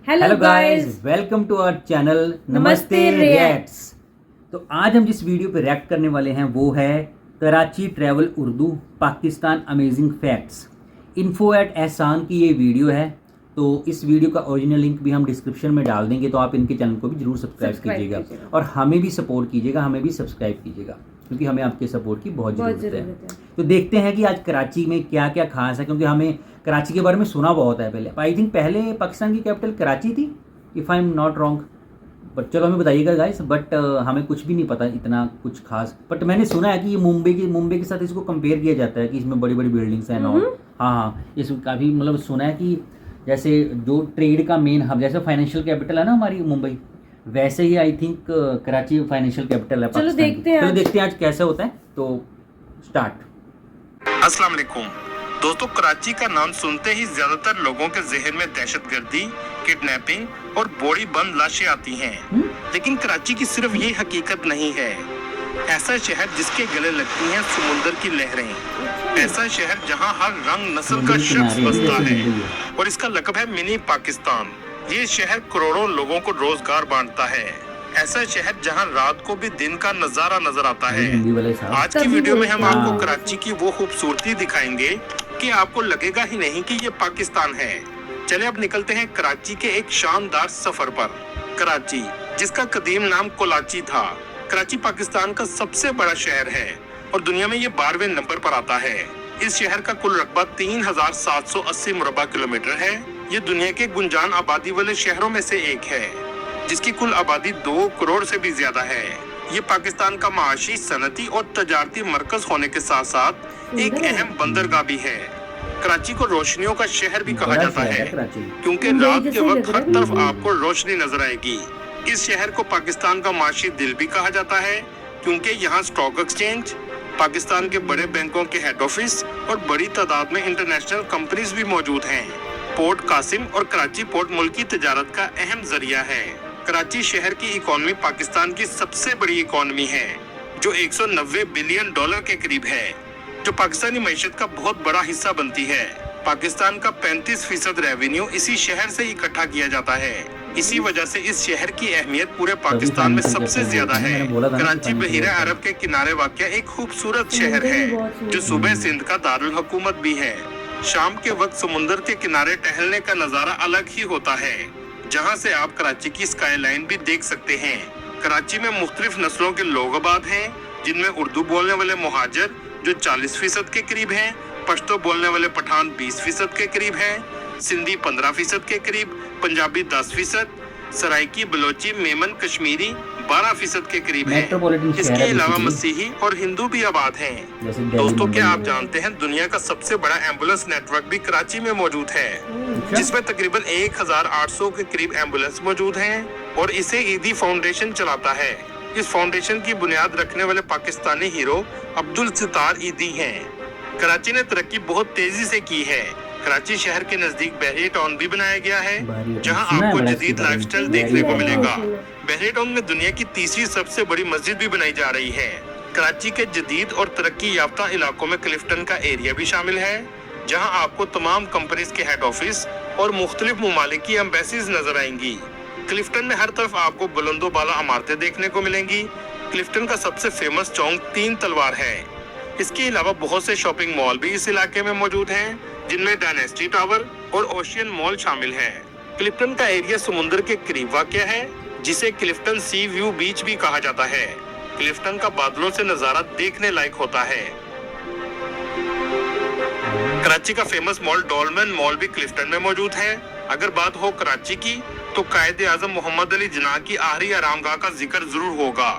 Hello guys, welcome to our channel Namaste reacts. तो आज हम जिस वीडियो पे रिएक्ट करने वाले हैं वो है Karachi travel Urdu Pakistan amazing facts. Info at एहसान की ये वीडियो है। तो इस वीडियो का ओरिजिनल लिंक भी हम डिस्क्रिप्शन में डाल देंगे, तो आप इनके चैनल को भी जरूर सब्सक्राइब कीजिएगा और हमें भी सपोर्ट कीजिएगा, हमें भी सब्सक्राइब कीजिएगा क्योंकि हमें आपके सपोर्ट की बहुत ज़रूरत है। तो देखते हैं कि आज कराची में क्या क्या खास है, क्योंकि हमें कराची के बारे में सुना बहुत है पहले। आई थिंक पहले पाकिस्तान की कैपिटल कराची थी, if I am not wrong, but चलो हमें बताइएगा गाइस। बट हमें कुछ भी नहीं पता इतना कुछ खास। बट मैंने सुना है कि ये मुंबई के साथ इसको कंपेयर किया जाता है कि इसमें बड़ी बड़ी बिल्डिंग्स हैं और हाँ, इसको काफ़ी मतलब सुना है कि जैसे जो ट्रेड का मेन हब, जैसे फाइनेंशियल कैपिटल है ना हमारी मुंबई, वैसे ही I think Karachi financial capital है पाकिस्तान। चलो देखते हैं आज कैसे होता है। तो स्टार्ट। अस्सलाम वालेकुम दोस्तों, कराची का नाम सुनते ही ज्यादातर लोगों के जहन में दहशतगर्दी, किडनैपिंग और बोरी बंद लाशें आती हैं। लेकिन कराची की सिर्फ ये हकीकत नहीं है। ऐसा शहर जिसके गले लगती हैं समुंदर की लहरें, ऐसा शहर जहां हर रंग नस्ल का शख्स बसता है और इसका लक़ब है मिनी पाकिस्तान। ये शहर करोड़ों लोगों को रोजगार बांटता है। ऐसा शहर जहां रात को भी दिन का नजारा नजर आता है। आज की वीडियो में हम आपको कराची की वो खूबसूरती दिखाएंगे कि आपको लगेगा ही नहीं कि ये पाकिस्तान है। चले अब निकलते हैं कराची के एक शानदार सफर पर। कराची, जिसका कदीम नाम कोलाची था, कराची पाकिस्तान का सबसे बड़ा शहर है और दुनिया में ये 12वें नंबर पर आता है। इस शहर का कुल रकबा 3780 मुरबा किलोमीटर है। ये दुनिया के गुंजान आबादी वाले शहरों में से एक है, जिसकी कुल आबादी 2 करोड़ से भी ज्यादा है। ये पाकिस्तान का माशी, सनती और तजारती मरकज होने के साथ साथ एक अहम बंदरगाह भी है। कराची को रोशनियों का शहर भी कहा जाता है क्योंकि रात के वक्त हर तरफ आपको रोशनी नजर आएगी। इस शहर को पाकिस्तान का माशी दिल भी कहा जाता है क्योंकि यहाँ स्टॉक एक्सचेंज, पाकिस्तान के बड़े बैंकों के हेड ऑफिस और बड़ी तादाद में इंटरनेशनल कंपनीज भी मौजूद हैं। पोर्ट कासिम और कराची पोर्ट मुल्क की तजारत का अहम जरिया है। कराची शहर की इकोनॉमी पाकिस्तान की सबसे बड़ी इकोनॉमी है जो 190 बिलियन डॉलर के करीब है, जो पाकिस्तानी मईशत का बहुत बड़ा हिस्सा बनती है। पाकिस्तान का 35% रेवेन्यू इसी शहर से इकट्ठा किया जाता है। इसी वजह से इस शहर की अहमियत पूरे पाकिस्तान में सबसे ज्यादा है। कराची बहीरा अरब के किनारे वाक़ एक खूबसूरत शहर है जो सूबे सिंध का दारुल हुकूमत भी है। शाम के वक्त समुंदर के किनारे टहलने का नजारा अलग ही होता है, जहां से आप कराची की स्काईलाइन भी देख सकते हैं। कराची में मुख्तलिफ नस्लों के लोग आबाद हैं, जिनमें उर्दू बोलने वाले मुहाजिर जो 40% के करीब हैं, पश्तो बोलने वाले पठान 20% के करीब हैं, सिंधी 15% के करीब, पंजाबी 10%, सराइकी, बलोची, मेमन, कश्मीरी 12% के करीब है। इसके अलावा मसीही और हिंदू भी आबाद हैं। दोस्तों, क्या आप जानते हैं दुनिया का सबसे बड़ा एम्बुलेंस नेटवर्क भी कराची में मौजूद है, जिसमें तकरीबन 1800 के करीब एम्बुलेंस मौजूद हैं और इसे ईदी फाउंडेशन चलाता है। इस फाउंडेशन की बुनियाद रखने वाले पाकिस्तानी हीरो अब्दुल सितार ईदी हैं। कराची ने तरक्की बहुत तेजी से की है। कराची शहर के नजदीक बहरी टाउन भी बनाया गया है, जहां आपको जदीद लाइफस्टाइल देखने को मिलेगा। बहरी टाउन में दुनिया की तीसरी सबसे बड़ी मस्जिद भी बनाई जा रही है। कराची के जदीद और तरक्की याफ्ता इलाकों में क्लिफ्टन का एरिया भी शामिल है, जहां आपको तमाम कंपनीज के हेड ऑफिस और मुख्तलिफ ममालिक की एम्बेसीज नजर आएंगी। क्लिफ्टन में हर तरफ आपको बुलंदो बाला इमारतें देखने को मिलेंगी। क्लिफ्टन का सबसे फेमस चौक 3 तलवार है। इसके अलावा बहुत से शॉपिंग मॉल भी इस इलाके में मौजूद हैं, जिनमें डायनेस्टी टावर और ओशियन मॉल शामिल है। क्लिफ्टन का एरिया समुंदर के करीब वाक़या है, जिसे क्लिफ्टन सी व्यू बीच भी कहा जाता है। क्लिफ्टन का बादलों से नजारा देखने लायक होता है। कराची का फेमस मॉल डॉलमेन मॉल भी क्लिफ्टन में मौजूद है। अगर बात हो कराची की तो कायदे आजम मोहम्मद अली जिन्ना की आखिरी आरामगाह का जिक्र जरूर होगा।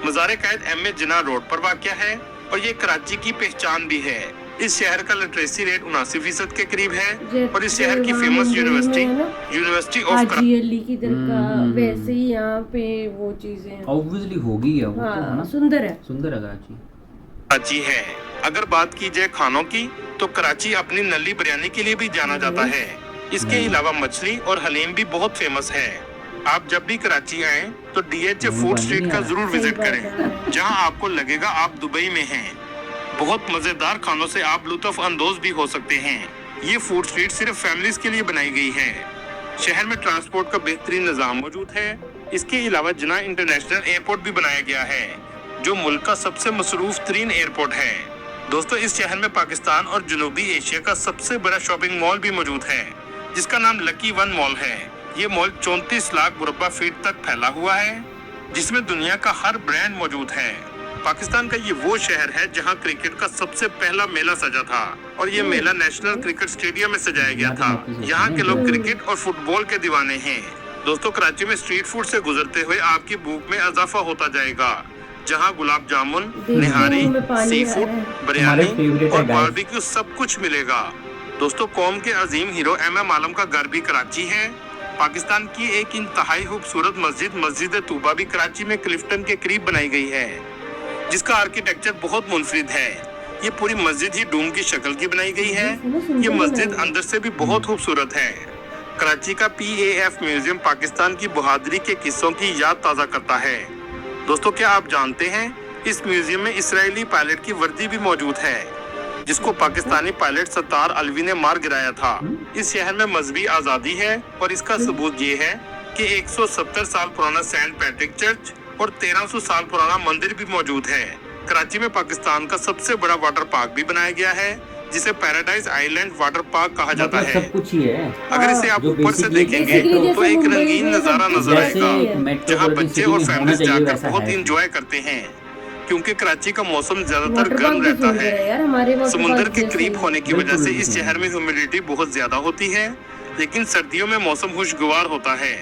मज़ार कायद एम.ए. जिन्ना रोड पर वाक़या है और ये कराची की पहचान भी है। इस शहर का लिटरेसी रेट 79% के करीब है और इस शहर की फेमस यूनिवर्सिटी ऑफ कराची की तरह का वैसे ही यहाँ पे वो चीजें ऑब्वियसली होगी है वो। हाँ, तो है ना, सुंदर है कराची है। अगर बात की जाए खानों की तो कराची अपनी नली बिरयानी के लिए भी जाना जाता है। इसके अलावा मछली और हलीम भी बहुत फेमस है। आप जब भी कराची आए तो DHA फूड स्ट्रीट का जरूर विजिट करें, जहां आपको लगेगा आप दुबई में हैं। बहुत मजेदार खानों से आप लुत्फ अंदोज भी हो सकते हैं। ये फूड स्ट्रीट सिर्फ फैमिलीज के लिए बनाई गई है। शहर में ट्रांसपोर्ट का बेहतरीन निजाम मौजूद है। इसके अलावा जिन्ना इंटरनेशनल एयरपोर्ट भी बनाया गया है, जो मुल्क का सबसे मसरूफ तरीन एयरपोर्ट है। दोस्तों, इस शहर में पाकिस्तान और जनूबी एशिया का सबसे बड़ा शॉपिंग मॉल भी मौजूद है, जिसका नाम लकी वन मॉल है। ये मॉल 34 लाख मुरब्बा फीट तक फैला हुआ है, जिसमें दुनिया का हर ब्रांड मौजूद है। पाकिस्तान का ये वो शहर है जहां क्रिकेट का सबसे पहला मेला सजा था, और ये मेला नेशनल क्रिकेट स्टेडियम में सजाया गया था। यहाँ के लोग क्रिकेट और फुटबॉल के दीवाने हैं। दोस्तों, कराची में स्ट्रीट फूड से गुजरते हुए आपकी भूख में इजाफा होता जाएगा, जहां गुलाब जामुन, निहारी, सी फूड, बिरयानी और बारबेक्यू सब कुछ मिलेगा। दोस्तों, कौम के अजीम हीरो MM आलम का घर भी कराची है। पाकिस्तान की एक इंतहाई खूबसूरत मस्जिद तूबा भी कराची में क्लिफ्टन के करीब बनाई गई है, जिसका आर्किटेक्चर बहुत मुनफरिद है। ये पूरी मस्जिद ही डूम की शक्ल की बनाई गई है। ये मस्जिद अंदर से भी बहुत खूबसूरत है। कराची का PAF म्यूजियम पाकिस्तान की बहादुरी के किस्सों की याद ताज़ा करता है। दोस्तों, क्या आप जानते हैं इस म्यूजियम में इसराइली पायलट की वर्दी भी मौजूद है, जिसको पाकिस्तानी पायलट सत्तार अलवी ने मार गिराया था। इस शहर में मजहबी आज़ादी है, और इसका सबूत ये है कि 170 साल पुराना सेंट पैट्रिक चर्च और 1300 साल पुराना मंदिर भी मौजूद है। कराची में पाकिस्तान का सबसे बड़ा वाटर पार्क भी बनाया गया है, जिसे पैराडाइज आइलैंड वाटर पार्क कहा जाता है। सब कुछ ही है। अगर इसे आप ऊपर से देखेंगे तो एक रंगीन नजारा नजर आएगा, जहाँ बच्चे और फैमिली जाकर बहुत इंजॉय करते हैं, क्योंकि कराची का मौसम ज्यादातर गर्म रहता है। समुद्र के करीब होने की वजह से इस शहर में ह्यूमिडिटी बहुत ज्यादा होती है, लेकिन सर्दियों में मौसम खुशगवार होता है।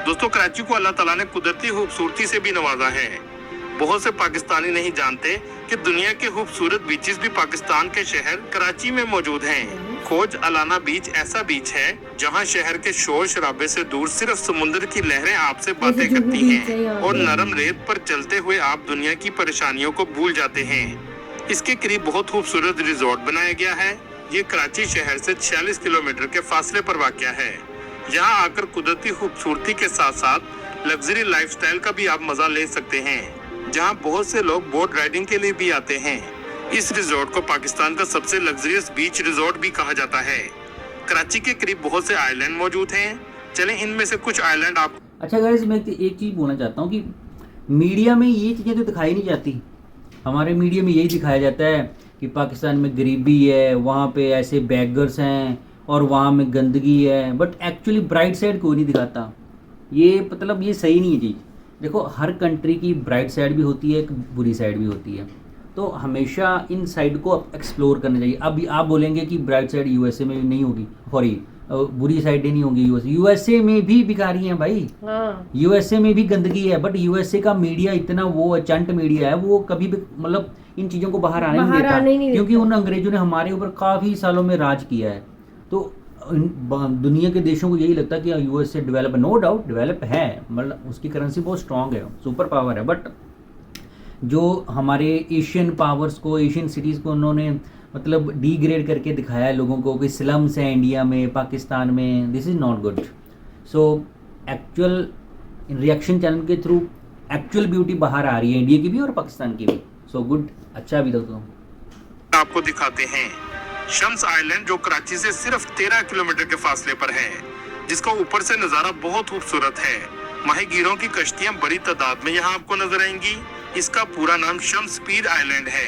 दोस्तों, कराची को अल्लाह ताला ने कुदरती खूबसूरती से भी नवाजा है। बहुत से पाकिस्तानी नहीं जानते कि दुनिया के खूबसूरत बीचेस भी पाकिस्तान के शहर कराची में मौजूद हैं। खोज अलाना बीच ऐसा बीच है जहां शहर के शोर शराबे से दूर सिर्फ समुद्र की लहरें आपसे बातें करती हैं, और नरम रेत पर चलते हुए आप दुनिया की परेशानियों को भूल जाते हैं। इसके करीब बहुत खूबसूरत रिजॉर्ट बनाया गया है। ये कराची शहर से 46 किलोमीटर के फासले पर वाक़या है। यहाँ आकर कुदरती खूबसूरती के साथ साथ लग्जरी लाइफस्टाइल का भी आप मजा ले सकते हैं, जहाँ बहुत से लोग बोट राइडिंग के लिए भी आते हैं। इस रिजॉर्ट को पाकिस्तान का सबसे लग्जरियस बीच रिजॉर्ट भी कहा जाता है। कराची के करीब बहुत से आइलैंड मौजूद हैं। चलें इनमें से कुछ आइलैंड आप। अच्छा गाइस, मैं एक चीज़ बोलना चाहता हूँ कि मीडिया में ये चीज़ें तो दिखाई नहीं जाती। हमारे मीडिया में यही दिखाया जाता है कि पाकिस्तान में गरीबी है, वहाँ पे ऐसे बैगर्स हैं और वहाँ में गंदगी है, बट एक्चुअली ब्राइट साइड कोई नहीं दिखाता। ये मतलब ये सही नहीं है चीज़। देखो, हर कंट्री की ब्राइट साइड भी होती है, एक बुरी साइड भी होती है, तो हमेशा इन साइड को एक्सप्लोर करना चाहिए। अब आप बोलेंगे कि ब्राइट साइड USA में नहीं होगी, सॉरी बुरी साइड ही नहीं होगी। USA में भी भिखारी हैं भाई। USA में भी गंदगी है, बट USA का मीडिया इतना वो चंट मीडिया है, वो कभी भी मतलब इन चीज़ों को बाहर आने नहीं देता, क्योंकि उन अंग्रेजों ने हमारे ऊपर काफ़ी सालों में राज किया है। तो दुनिया के देशों को यही लगता है कि USA develop, no doubt develop है, मतलब उसकी करेंसी बहुत स्ट्रांग है, सुपर पावर है, बट जो हमारे एशियन पावर्स को, एशियन सिटीज़ को उन्होंने मतलब डीग्रेड करके दिखाया है लोगों को कि स्लम्स हैं इंडिया में, पाकिस्तान में। This is not good. So actual reaction channel के थ्रू एक्चुअल ब्यूटी बाहर आ रही है, इंडिया की भी और पाकिस्तान की भी। सो गुड, अच्छा भी दोस्तों आपको दिखाते हैं शम्स आइलैंड, जो कराची से सिर्फ 13 किलोमीटर के फासले पर है, जिसका ऊपर से नज़ारा बहुत खूबसूरत है। माहीगीरों की कश्तियां बड़ी तादाद में यहाँ आपको नजर आएंगी। इसका पूरा नाम शम्स पीर आइलैंड है।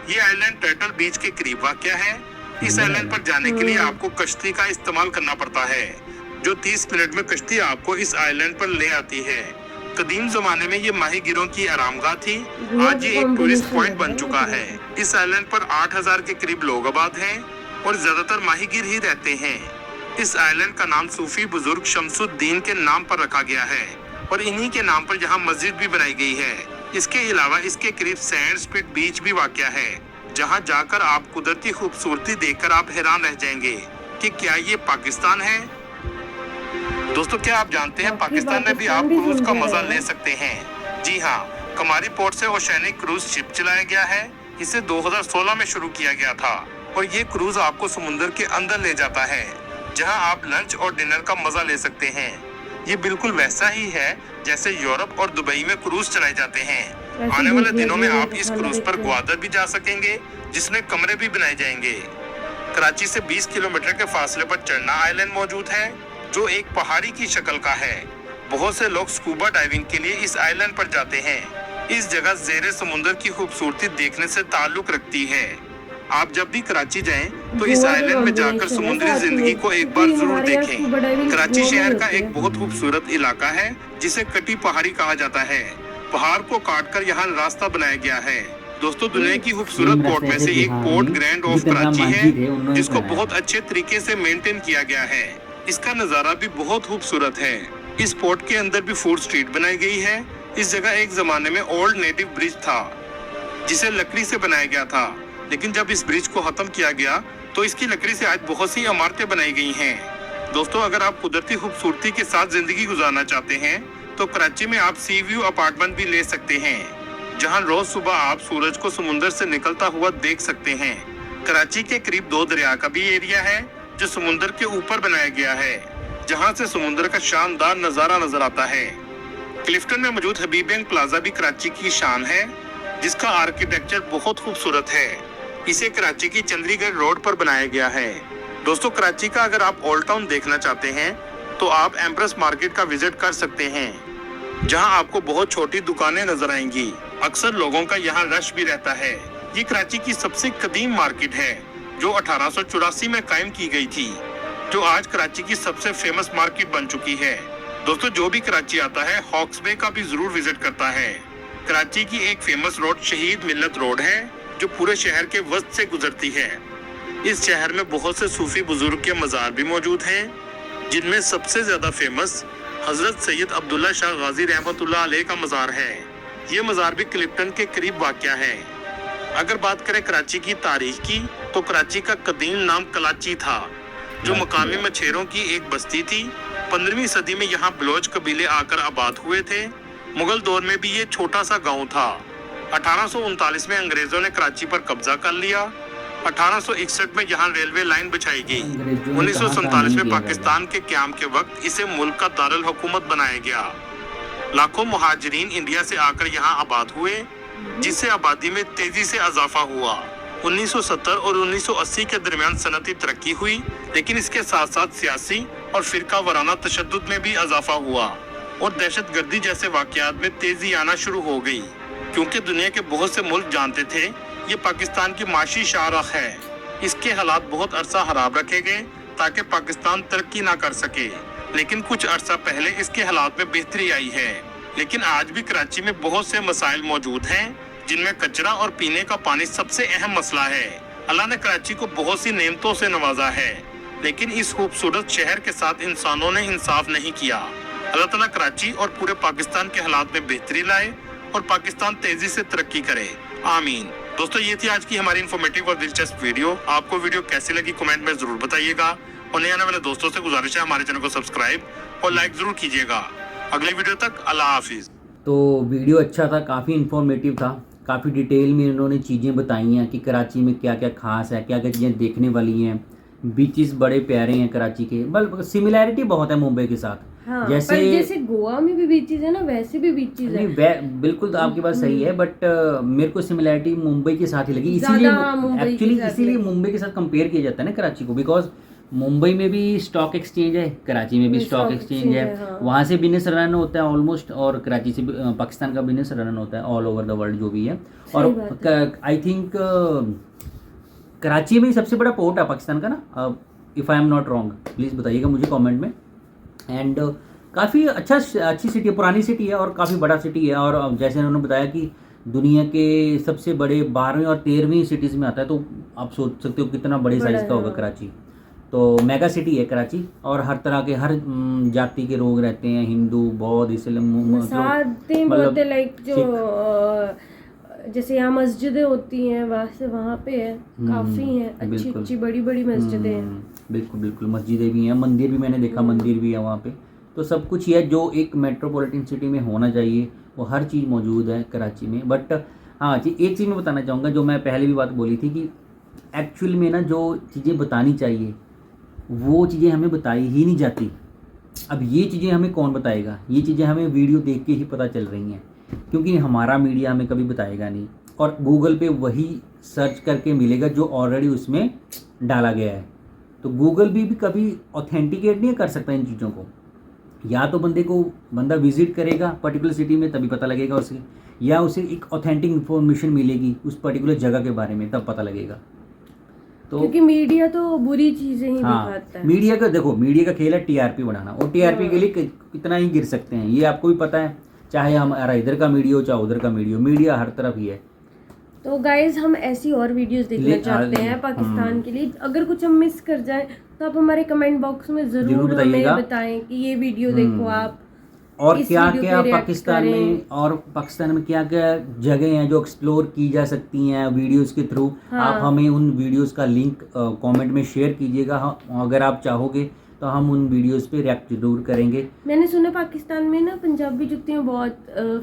ये आइलैंड टर्टल बीच के करीब वाक़या है। इस आइलैंड पर जाने के लिए आपको कश्ती का इस्तेमाल करना पड़ता है, जो 30 मिनट में कश्ती आपको इस आइलैंड पर ले आती है। कदीम जमाने में ये माहीगीरों की आरामगाह थी। आज ये एक टूरिस्ट पॉइंट बन चुका है। इस आइलैंड पर 8000 के करीब लोग आबाद हैं और ज्यादातर माहीगीर ही रहते हैं। इस आइलैंड का नाम सूफी बुजुर्ग शमसुद्दीन के नाम पर रखा गया है, और इन्हीं के नाम पर यहाँ मस्जिद भी बनाई गई है। इसके अलावा इसके करीब सैंड स्पिट बीच भी वाक़या है, जहाँ जाकर आप कुदरती खूबसूरती देखकर आप हैरान रह जाएंगे कि क्या ये पाकिस्तान है। दोस्तों, क्या आप जानते हैं पाकिस्तान में भी आप क्रूज का मजा ले सकते हैं। जी हाँ, कमारी पोर्ट से ओशेनिक क्रूज शिप चलाया गया है। इसे 2016 में शुरू किया गया था, और ये क्रूज आपको समुद्र के अंदर ले जाता है, जहां आप लंच और डिनर का मजा ले सकते हैं। ये बिल्कुल वैसा ही है जैसे यूरोप और दुबई में क्रूज चलाए जाते हैं। आने वाले दिनों में आप इस क्रूज पर ग्वादर भी जा सकेंगे, जिसमें कमरे भी बनाए जाएंगे। कराची से 20 किलोमीटर के फासले पर चरना आइलैंड मौजूद है। जो एक पहाड़ी की शक्ल का है। बहुत से लोग स्कूबा डाइविंग के लिए इस आइलैंड पर जाते हैं। इस जगह जेरे समुद्र की खूबसूरती देखने से ताल्लुक रखती है। आप जब भी कराची जाएं तो इस गोवा आइलैंड में जाकर combination है समुद्री साथ जिंदगी में, को एक बार क्योंकि जरूर हमारे यहाँ देखें। स्कूबा डाइविंग कराची गोवा में शहर का होती एक है। बहुत खूबसूरत इलाका है जिसे कटी पहाड़ी कहा जाता है। पहाड़ को काटकर यहाँ रास्ता बनाया गया है। दोस्तों, दुनिया की खूबसूरत सेम पोर्ट रास्ते में से से एक बिहार पोर्ट में ग्रैंड ऑफ जिकरगा कराची है, मस्जिद है उन्होंने जिसको बनाया बहुत था। अच्छे तरीके से मेंटेन किया गया है। इसका नजारा भी बहुत खूबसूरत है। इस पोर्ट के अंदर भी फूड स्ट्रीट बनाई गई है। इस जगह एक जमाने में ओल्ड नेटिव ब्रिज था जिसे लकड़ी से बनाया गया था, लेकिन जब इस ब्रिज को खत्म किया गया तो इसकी लकड़ी से आज बहुत सी इमारतें बनाई गई हैं। दोस्तों, अगर आप कुदरती खूबसूरती के साथ जिंदगी गुजारना चाहते हैं तो कराची में आप सी व्यू अपार्टमेंट भी ले सकते हैं, जहां रोज सुबह आप सूरज को समुद्र से निकलता हुआ देख सकते हैं। कराची के करीब 2 दरिया का भी एरिया है जो समुद्र के ऊपर बनाया गया है, जहां से समुद्र का शानदार नजारा नजर आता है। क्लिफ्टन में मौजूद हबीब बैंक प्लाजा भी कराची की शान है, जिसका आर्किटेक्चर बहुत खूबसूरत है। इसे कराची की चंडीगढ़ रोड पर बनाया गया है। दोस्तों, कराची का अगर आप ओल्ड टाउन देखना चाहते हैं तो आप एम्प्रेस मार्केट का विजिट कर सकते हैं, जहां आपको बहुत छोटी दुकानें नजर आएंगी। अक्सर लोगों का यहाँ रश भी रहता है। ये कराची की सबसे कदीम मार्केट है जो 1884 में कायम की गई थी, जो आज कराची की सबसे फेमस मार्केट बन चुकी है। दोस्तों, जो भी कराची आता है हॉक्स बे का भी जरूर विजिट करता है। कराची की एक फेमस रोड शहीद मिल्लत रोड है जो पूरे शहर के वस्त से गुजरती है। इस शहर में बहुत से सूफी बुजुर्ग के मजार भी मौजूद हैं, जिनमें सबसे ज्यादा फेमस हजरत सैयद अब्दुल्ला शाह गाजी रहमतुल्लाह अलैह का मजार है। ये मजार भी क्लिफ्टन के करीब वाक़या है। अगर बात करें कराची की तारीख की तो कराची का कदीम नाम कलाची था, जो मकामी मछेरों की एक बस्ती थी। 15वीं सदी में यहाँ बलोच कबीले आकर आबाद हुए थे। मुगल दौर में भी ये छोटा सा गांव था। 1839 में अंग्रेजों ने कराची पर कब्जा कर लिया। 1861 में यहाँ रेलवे लाइन बिछाई गई। 1947 में पाकिस्तान के क़याम के वक्त इसे मुल्क का दारुल हुकूमत बनाया गया। लाखों मुहाजिरीन इंडिया से आकर यहाँ आबाद हुए, जिससे आबादी में तेजी से इजाफा हुआ। 1970 और 1980 के दरमियान सनती तरक्की हुई, लेकिन इसके साथ साथ सियासी और फिरका वाराना तशद्दुद में भी इजाफा हुआ और दहशतगर्दी जैसे वाकयात में तेजी आना शुरू हो गई, क्योंकि दुनिया के बहुत से मुल्क जानते थे ये पाकिस्तान की माशी शाहराह है। इसके हालात बहुत अरसा खराब रखे गए ताकि पाकिस्तान तरक्की ना कर सके, लेकिन कुछ अरसा पहले इसके हालात में बेहतरी आई है। लेकिन आज भी कराची में बहुत से मसाइल मौजूद हैं, जिनमें कचरा और पीने का पानी सबसे अहम मसला है। अल्लाह ने कराची को बहुत सी नेमतों से नवाजा है, लेकिन इस खूबसूरत शहर के साथ इंसानों ने इंसाफ नहीं किया। अल्लाह ताला कराची और पूरे पाकिस्तान के हालात में बेहतरी लाए और पाकिस्तान तेजी से तरक्की करे, आमीन। दोस्तों, ये थी आज की हमारी इन्फॉर्मेटिव और दिलचस्प वीडियो। आपको वीडियो कैसी लगी कमेंट में जरूर बताइएगा और नए आने वाले दोस्तों से गुजारिश है हमारे चैनल को सब्सक्राइब और लाइक जरूर कीजिएगा। अगले वीडियो तक अल्लाह हाफिज। तो वीडियो अच्छा था, काफ़ी इन्फॉर्मेटिव था, काफ़ी डिटेल में इन्होंने चीज़ें बताई हैं कि कराची में क्या क्या खास है, क्या क्या चीज़ें देखने वाली हैं। बीचेस बड़े प्यारे हैं कराची के, बल्कि सिमिलैरिटी बहुत है मुंबई के साथ। हाँ, जैसे पर जैसे गोवा में भी बीचेस है ना, वैसे भी बीचेस है। बिल्कुल, तो आपकी बात सही है, बट मेरे को सिमिलैरिटी मुंबई के साथ ही लगी, इसीलिए एक्चुअली इसीलिए मुंबई के साथ कंपेयर किया जाता है ना कराची को, बिकॉज मुंबई में भी स्टॉक एक्सचेंज है, कराची में भी स्टॉक एक्सचेंज है। हाँ। वहाँ से बिजनेस रन होता है ऑलमोस्ट, और कराची से पाकिस्तान का बिजनेस रन होता है ऑल ओवर द वर्ल्ड जो भी है। और आई थिंक कराची में सबसे बड़ा पोर्ट है पाकिस्तान का ना, if I am not wrong, please बताइएगा मुझे कमेंट में। एंड काफ़ी अच्छी सिटी है, पुरानी सिटी है और काफ़ी बड़ा सिटी है। और जैसे उन्होंने बताया कि दुनिया के सबसे बड़े 12वीं और 13वीं सिटीज़ में आता है, तो आप सोच सकते हो कितना बड़े साइज़ का होगा कराची। तो मेगा सिटी है कराची, और हर तरह के हर जाति के लोग रहते हैं, हिंदू, बौद्ध, इस्लाम, मतलब लाइक जो जैसे यहाँ मस्जिदें होती हैं वहाँ पे है, काफ़ी हैं, अच्छी अच्छी बड़ी बड़ी मस्जिदें हैं। बिल्कुल बिल्कुल, मस्जिदें भी हैं, मंदिर भी मैंने देखा, मंदिर भी है वहाँ पे। तो सब कुछ ही है जो एक मेट्रोपॉलिटन सिटी में होना चाहिए, वो हर चीज़ मौजूद है कराची में। बट हाँ जी, एक चीज़ मैं बताना चाहूँगा, जो मैं पहले भी बात बोली थी कि एक्चुअल में ना जो चीज़ें बतानी चाहिए वो चीज़ें हमें बताई ही नहीं जाती। अब ये चीज़ें हमें कौन बताएगा? ये चीज़ें हमें वीडियो देख के ही पता चल रही हैं, क्योंकि हमारा मीडिया हमें कभी बताएगा नहीं, और गूगल पे वही सर्च करके मिलेगा जो ऑलरेडी उसमें डाला गया है। तो गूगल भी कभी ऑथेंटिकेट नहीं कर सकता इन चीज़ों को। या तो बंदा विजिट करेगा पर्टिकुलर सिटी में तभी पता लगेगा उसे, या उसे एक ऑथेंटिक इन्फॉर्मेशन मिलेगी उस पर्टिकुलर जगह के बारे में, तब पता लगेगा। तो क्योंकि मीडिया तो बुरी चीजें ही दिखाता है। मीडिया का देखो, मीडिया का खेल है टीआरपी बढ़ाना, और टीआरपी के लिए कितना ही गिर सकते हैं ये आपको भी पता है, चाहे हमारा इधर का मीडिया हो चाहे उधर का मीडिया हर तरफ ही है। तो गाइज हम ऐसी और वीडियोस देखना चाहते हैं पाकिस्तान के लिए। अगर कुछ हम मिस कर जाए तो आप हमारे कमेंट बॉक्स में जरूर हमें बताएं कि ये वीडियो देखो आप, और क्या क्या पाकिस्तान में क्या क्या जगह हैं जो एक्सप्लोर की जा सकती हैं वीडियोस के थ्रू। आप हमें उन वीडियोस का लिंक कमेंट में शेयर कीजिएगा। अगर आप चाहोगे तो हम उन वीडियोस पे रिएक्ट जरूर करेंगे। मैंने सुना पाकिस्तान में ना पंजाबी जुत्तियां बहुत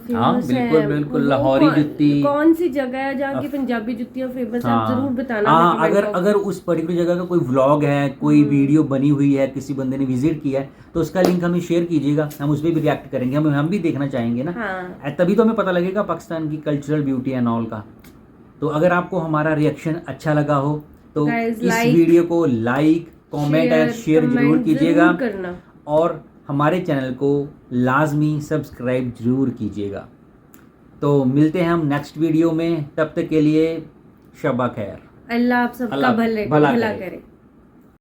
फेमस है। बिल्कुल लाहौरी जुत्ती। कौन सी जगह है जहाँ की पंजाबी जुत्तियां फेमस है, आप जरूर बताना। अगर उस पर्टिकुलर जगह का कोई व्लॉग है, कोई वीडियो बनी हुई है, किसी बंदे ने विजिट किया है, तो उसका लिंक हमें शेयर कीजिएगा, हम उस पर भी रिएक्ट करेंगे। हम भी देखना चाहेंगे ना, तभी तो हमें पता लगेगा पाकिस्तान की कल्चरल ब्यूटी एंड ऑल का। तो अगर आपको हमारा रिएक्शन अच्छा लगा हो तो इस वीडियो को लाइक, कमेंट और शेयर जरूर कीजिएगा, और हमारे चैनल को लाजमी सब्सक्राइब जरूर कीजिएगा। तो मिलते हैं हम नेक्स्ट वीडियो में, तब तक के लिए शबा खैर। अल्लाह आप सबका भला करे।